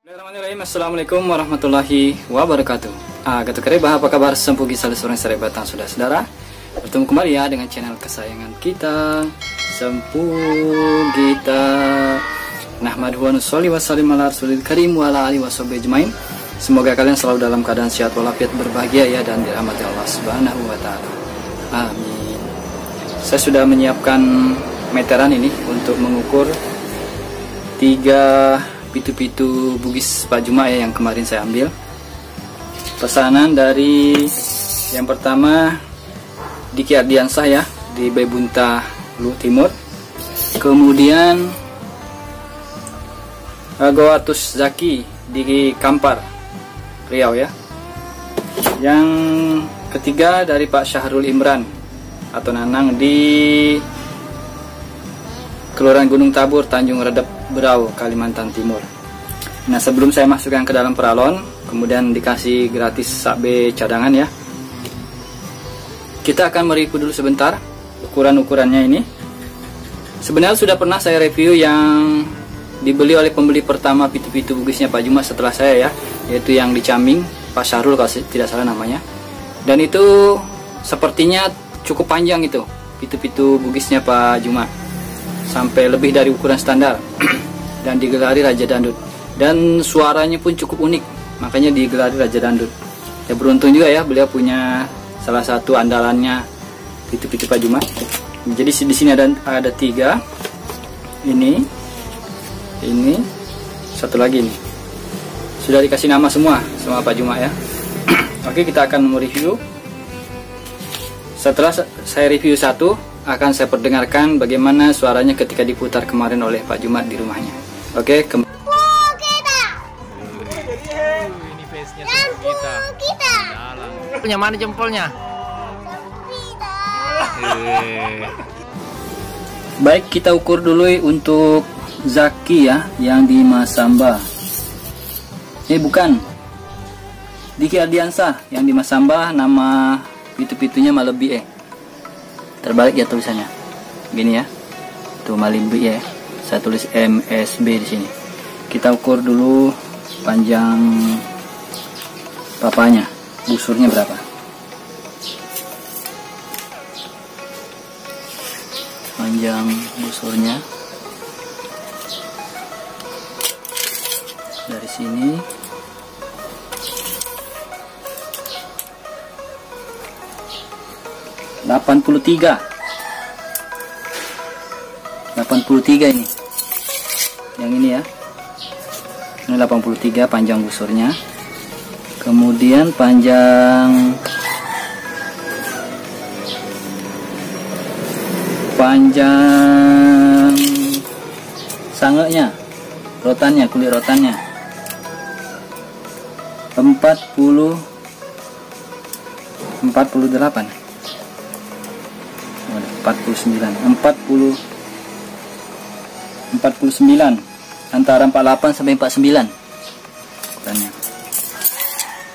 Bismillahirrahmanirrahim. Assalamualaikum warahmatullahi wabarakatuh. Gato kereba, apa kabar? Sempugi salah seorang sarebatan saudara-saudara. Bertemu kembali ya dengan channel kesayangan kita, Sempugita. Nahmaduhu wa nusolli wa sallim ala rasulil karim wa ala alihi washabihi ajmain. Semoga kalian selalu dalam keadaan sehat walafiat, berbahagia ya, dan dirahmati Allah Subhanahu wa taala. Amin. Saya sudah menyiapkan meteran ini untuk mengukur 3 pitu-pitu bugis Pak Juma ya, yang kemarin saya ambil. Pesanan dari yang pertama Diki Ardiansah ya, di Baibunta Luhut Timur. Kemudian Goatus Zaki di Kampar, Riau ya. Yang ketiga dari Pak Syahrul Imran atau Nanang di Kelurahan Gunung Tabur, Tanjung Redep, Berau, Kalimantan Timur. Nah, sebelum saya masukkan ke dalam peralon, kemudian dikasih gratis sakbe cadangan ya, kita akan mereview dulu sebentar ukuran-ukurannya ini. Sebenarnya sudah pernah saya review yang dibeli oleh pembeli pertama pitu-pitu bugisnya Pak Juma setelah saya ya, yaitu yang di Caming, Pak Syahrul kalau tidak salah namanya. Dan itu sepertinya cukup panjang itu pitu-pitu bugisnya Pak Juma, sampai lebih dari ukuran standar dan digelari Raja Dandut, dan suaranya pun cukup unik, makanya digelari Raja Dandut. Ya, beruntung juga ya, beliau punya salah satu andalannya pitu-pitu Pak Juma. Jadi di sini ada 3, ini satu lagi nih, sudah dikasih nama semua sama Pak Juma ya. Oke, kita akan mereview. Setelah saya review satu, akan saya perdengarkan bagaimana suaranya ketika diputar kemarin oleh Pak Juma di rumahnya. Oke, kembali. Ini face-nya kita. Punya mana jempolnya? Baik, kita ukur dulu untuk Zaki ya, yang di Masamba. Bukan, Diki Ardiansah yang di Masamba, nama pitu-pitunya Malebi terbalik ya tulisannya, gini ya, tuh Malebi ya. Saya tulis MSB di sini. Kita ukur dulu panjang papanya, busurnya berapa. Panjang busurnya dari sini $83 ini, yang ini ya, ini 83 panjang busurnya. Kemudian panjang sangenya, rotannya, kulit rotannya 49 antara 48 sampai 49 ukurannya.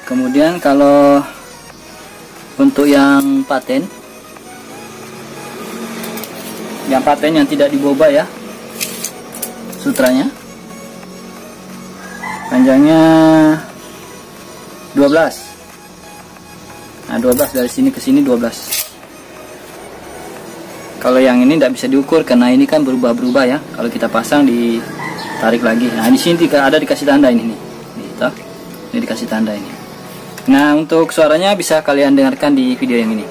Kemudian kalau untuk yang paten yang tidak diboba ya, sutranya panjangnya 12. Nah, 12 dari sini ke sini 12. Kalau yang ini tidak bisa diukur karena ini kan berubah-berubah ya. Kalau kita pasang ditarik lagi. Nah, di sini ada dikasih tanda ini nih. Ini dikasih tanda ini. Nah, untuk suaranya bisa kalian dengarkan di video yang ini.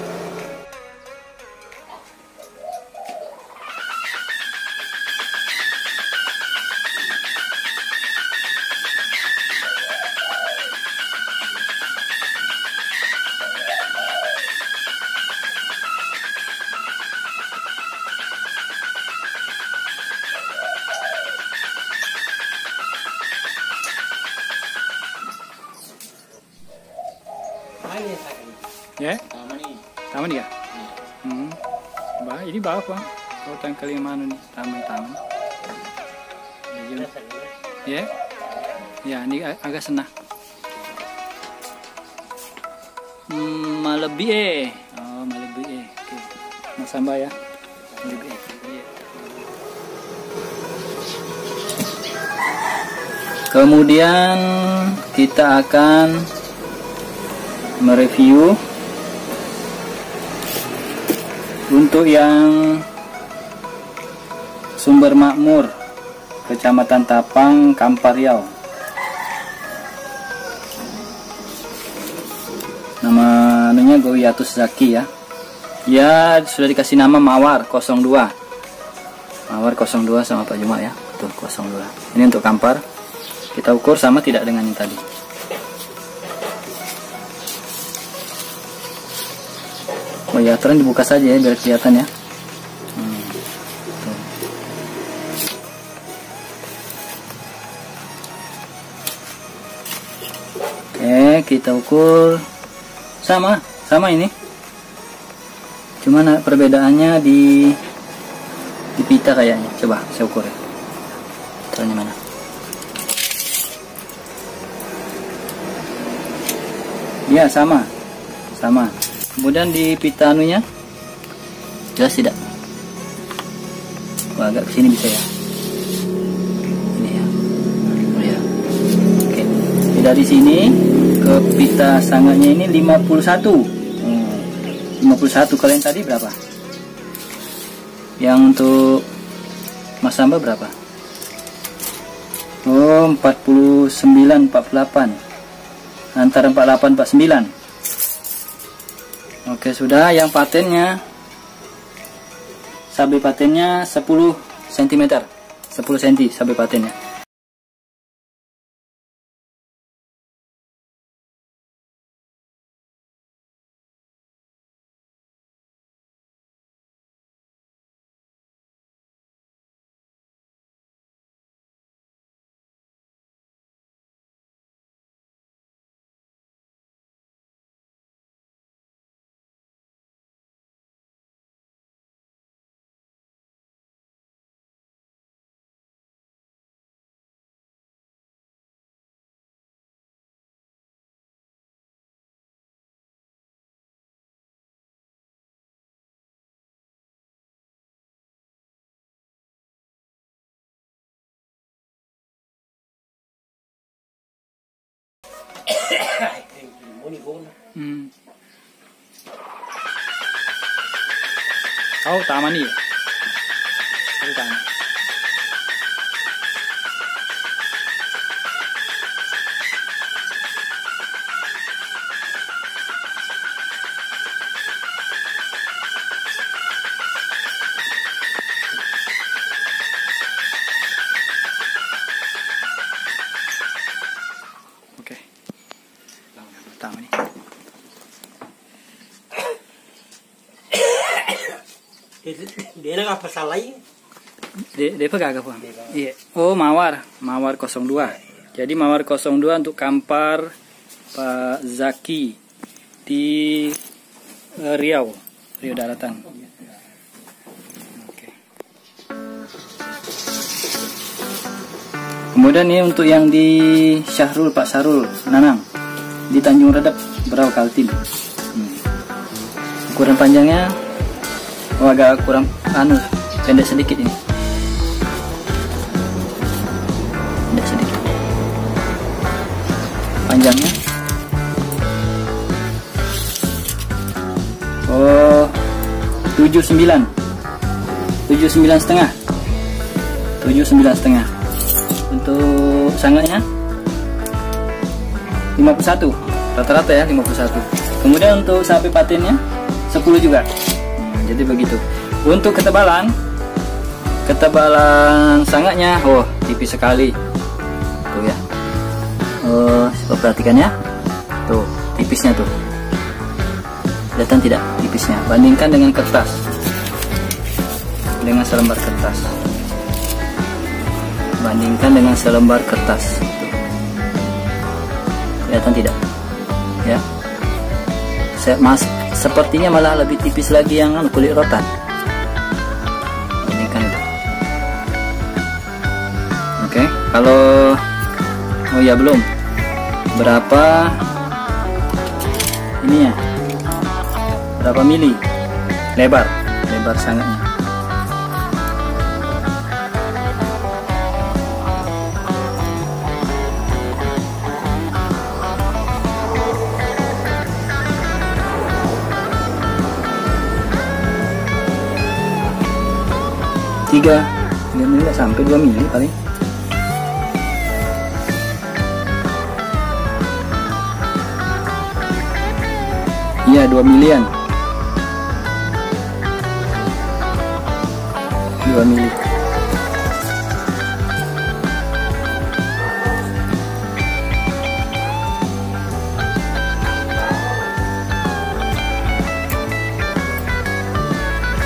Ya, taman ya. Ini berapa? Kau tangkal yang mana nih? Taman. Ya, ini agak senang. Malebi Malebi Oke, Masamba ya. Malebi Kemudian kita akan mereview untuk yang Sumber Makmur, Kecamatan Tapang, Kampar Riau. Nama anunya Gowiatus Zaki ya. Ya, sudah dikasih nama Mawar 02. Mawar 02 sama Pak Juma ya. Tuh 02. Ini untuk Kampar. Kita ukur sama tidak dengan yang tadi. Oh ya, terus dibuka saja ya biar kelihatan ya. Oke, kita ukur sama ini. Cuman perbedaannya di pita kayaknya. Coba saya ukur ya. Caranya mana? Ya, sama. Kemudian di pita anunya jelas tidak? Wah, agak kesini bisa ya. Ini ya. Oh ya. Oke. Dari sini ke pita sangatnya ini 51. 51. Kalau yang tadi berapa? Yang untuk Mas Samba berapa? Oh, 49, 48. Antara 48 49. Oke, sudah. Yang patennya, sabe patennya 10 cm. 10 cm sabe patennya. Oh, taman nih. Itu taman. Oke. Taman nih. Dia nggak pasal lain. Dia pegang apa? Iya. Oh, Mawar 02. Jadi Mawar 02 untuk Kampar Pak Zaki di Riau Daratan. Oke. Kemudian ini untuk yang di Pak Syahrul Nanang di Tanjung Redap Berau Kaltim. Ukuran panjangnya agak kurang pendek sedikit ini. Pendek sedikit. Panjangnya 79 setengah. 79 setengah. Untuk sangatnya 51. Rata-rata ya 51. Kemudian untuk sapi patennya 10 juga. Jadi begitu. Untuk ketebalan sangatnya, tipis sekali. Tuh ya. Coba perhatikan ya. Tuh, tipisnya tuh. Kelihatan tidak tipisnya? Bandingkan dengan kertas. Dengan selembar kertas. Bandingkan dengan selembar kertas. Tuh. Kelihatan tidak? Ya. Sepertinya malah lebih tipis lagi yang kulit rotan. Bandingkan itu. Oke, kalau belum. Berapa ininya? Berapa mili? Lebar sangatnya. 3 mili sampai 2 mili paling. Iya, 2 milian. 2 mili.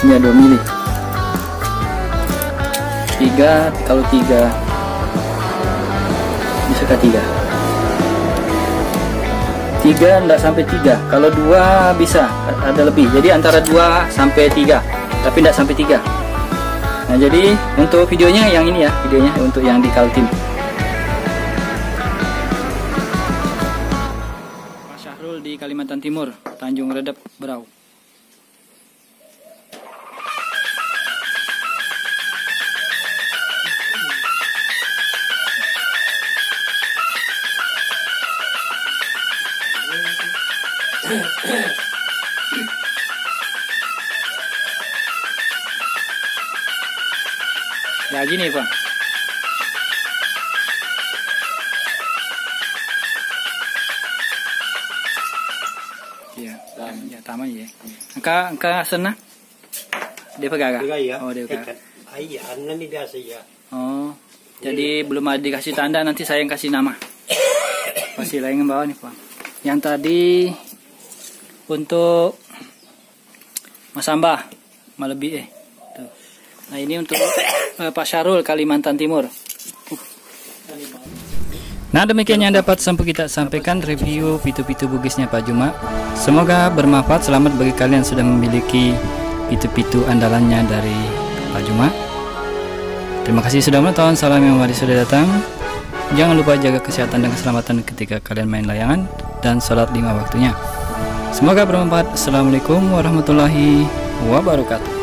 Iya, 2 mili. 3, kalau 3 bisakah 3? 3 enggak sampai 3. Kalau 2 bisa, ada lebih. Jadi antara 2 sampai 3, tapi enggak sampai 3. Nah, jadi untuk videonya yang ini ya, videonya untuk yang di Kaltim. Pak Syahrul di Kalimantan Timur, Tanjung Redep, Berau. Ya gini Bang. Ya, ya taman ya. Angka sana? Dia pegang? Ya. Oh, dia pegang. Iya, nanti biasa ya. Oh, jadi belum ada dikasih tanda, nanti saya yang kasih nama. Pasti lain yang bawa nih Bang. Yang tadi untuk Mas Ambah Malebi tuh. Nah, ini untuk Pak Syahrul Kalimantan Timur. Nah, demikian yang dapat kita sampaikan review pitu-pitu bugisnya Pak Juma. Semoga bermanfaat. Selamat bagi kalian yang sudah memiliki pitu-pitu andalannya dari Pak Juma. Terima kasih sudah menonton. Salam yang mari sudah datang. Jangan lupa jaga kesehatan dan keselamatan ketika kalian main layangan dan sholat 5 waktunya. Semoga bermanfaat. Assalamualaikum warahmatullahi wabarakatuh.